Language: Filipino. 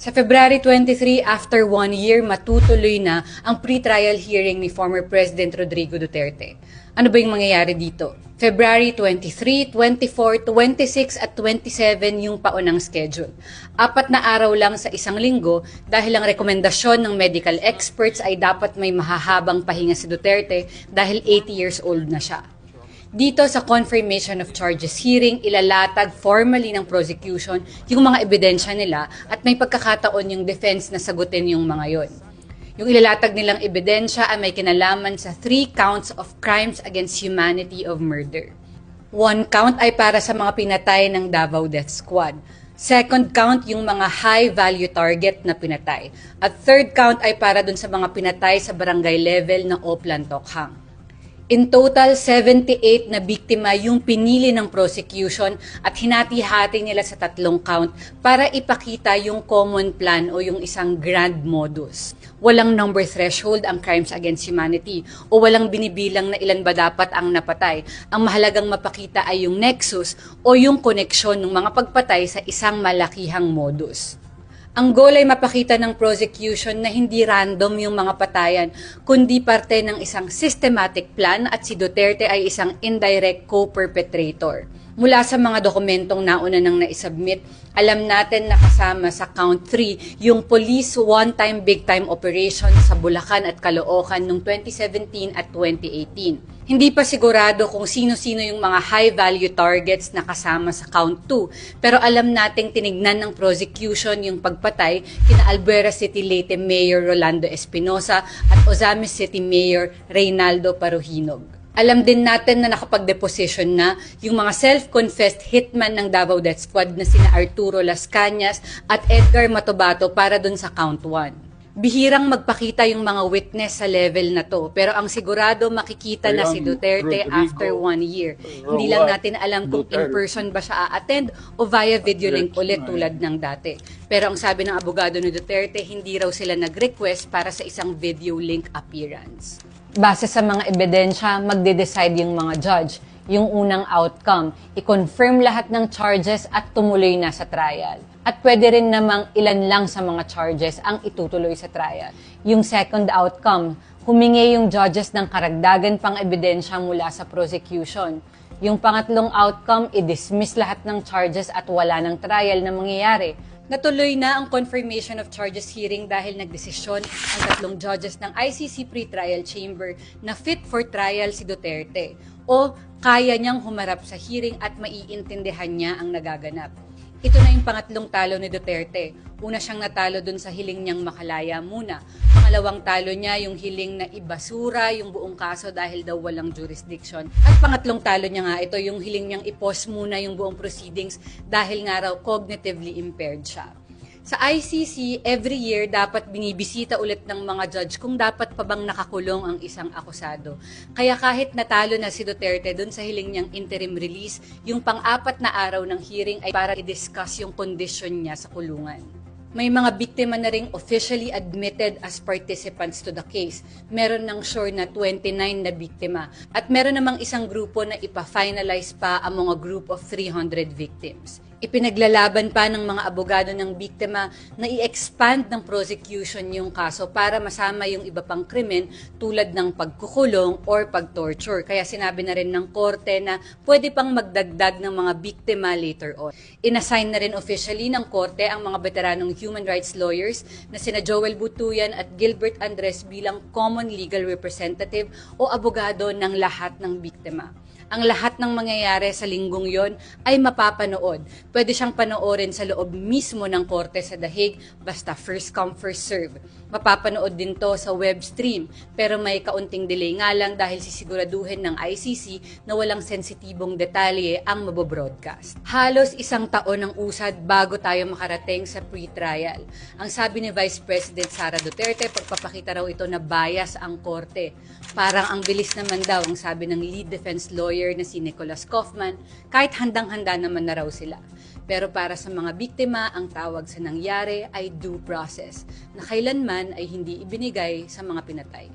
Sa February 23, after 1 year, matutuloy na ang pre-trial hearing ni former President Rodrigo Duterte. Ano ba yung mangyayari dito? February 23, 24, 26 at 27 yung paunang schedule. 4 na araw lang sa isang linggo dahil ang rekomendasyon ng medical experts ay dapat may mahahabang pahinga si Duterte dahil 80 years old na siya. Dito sa confirmation of charges hearing, ilalatag formally ng prosecution yung mga ebidensya nila at may pagkakataon yung defense na sagutin yung mga yon. Yung ilalatag nilang ebidensya ay may kinalaman sa 3 counts of crimes against humanity of murder. 1 count ay para sa mga pinatay ng Davao Death Squad. 2nd count yung mga high-value target na pinatay. At 3rd count ay para dun sa mga pinatay sa barangay level ng Oplan Tokhang. In total, 78 na biktima yung pinili ng prosecution at hinati-hati nila sa 3 count para ipakita yung common plan o yung isang grand modus. Walang number threshold ang crimes against humanity o walang binibilang na ilan ba dapat ang napatay. Ang mahalagang mapakita ay yung nexus o yung koneksyon ng mga pagpatay sa isang malakihang modus. Ang goal ay mapakita ng prosecution na hindi random yung mga patayan, kundi parte ng isang systematic plan at si Duterte ay isang indirect co-perpetrator. Mula sa mga dokumentong nauna nang naisubmit, alam natin na kasama sa count 3 yung police one-time big-time operation sa Bulacan at Caloocan noong 2017 at 2018. Hindi pa sigurado kung sino-sino yung mga high-value targets na kasama sa count 2, pero alam nating tinignan ng prosecution yung pagpatay kina Albuera City Leyte Mayor Rolando Espinosa at Ozamis City Mayor Reynaldo Paruhinog. Alam din natin na nakapag-deposition na yung mga self-confessed hitman ng Davao Death Squad na sina Arturo Las Cañas at Edgar Matobato para dun sa count 1. Bihirang magpakita yung mga witness sa level na to, pero ang sigurado makikita na si Duterte after 1 year. Hindi lang natin alam kung in person ba siya a-attend o via video link ulit tulad ng dati. Pero ang sabi ng abogado ni Duterte, hindi raw sila nag-request para sa isang video link appearance. Base sa mga ebidensya, magde-decide yung mga judge. Yung unang outcome, i-confirm lahat ng charges at tumuloy na sa trial. At pwede rin namang ilan lang sa mga charges ang itutuloy sa trial. Yung second outcome, humingi yung judges ng karagdagan pang ebidensya mula sa prosecution. Yung pangatlong outcome, i-dismiss lahat ng charges at wala ng trial na mangyayari. Natuloy na ang confirmation of charges hearing dahil nagdesisyon ang 3 judges ng ICC Pre-Trial Chamber na fit for trial si Duterte o kaya niyang humarap sa hearing at maiintindihan niya ang nagaganap. Ito na yung pangatlong talo ni Duterte. Una siyang natalo dun sa hiling niyang makalaya muna. Pangalawang talo niya yung hiling na ibasura yung buong kaso dahil daw walang jurisdiction. At pangatlong talo niya nga ito yung hiling niyang i-pause muna yung buong proceedings dahil nga raw cognitively impaired siya. Sa ICC, every year dapat binibisita ulit ng mga judge kung dapat pa bang nakakulong ang isang akusado. Kaya kahit natalo na si Duterte dun sa hiling niyang interim release, yung pang-4 na araw ng hearing ay para i-discuss yung condition niya sa kulungan. May mga biktima na ring officially admitted as participants to the case. Meron ng sure na 29 na biktima. At meron namang isang grupo na ipa-finalize pa among a group of 300 victims. Ipinaglalaban pa ng mga abogado ng biktima na i-expand ng prosecution yung kaso para masama yung iba pang krimen tulad ng pagkukulong or pagtorture. Kaya sinabi na rin ng korte na pwede pang magdagdag ng mga biktima later on. Inassign na rin officially ng korte ang mga veteranong human rights lawyers na sina Joel Butuyan at Gilbert Andres bilang common legal representative o abogado ng lahat ng biktima. Ang lahat ng mangyayari sa linggong yon ay mapapanood. Pwede siyang panoorin sa loob mismo ng korte sa The Hague, basta first come, first serve. Mapapanood din to sa web stream, pero may kaunting delay nga lang dahil sisiguraduhin ng ICC na walang sensitibong detalye ang mabobroadcast. Halos 1 taon ang usad bago tayo makarating sa pre-trial. Ang sabi ni Vice President Sara Duterte, pagpapakita raw ito na bias ang korte. Parang ang bilis naman daw ang sabi ng lead defense lawyer na si Nicholas Kaufman, kahit handang-handa naman na raw sila. Pero para sa mga biktima, ang tawag sa nangyari ay due process, na kailanman ay hindi ibinigay sa mga pinatay.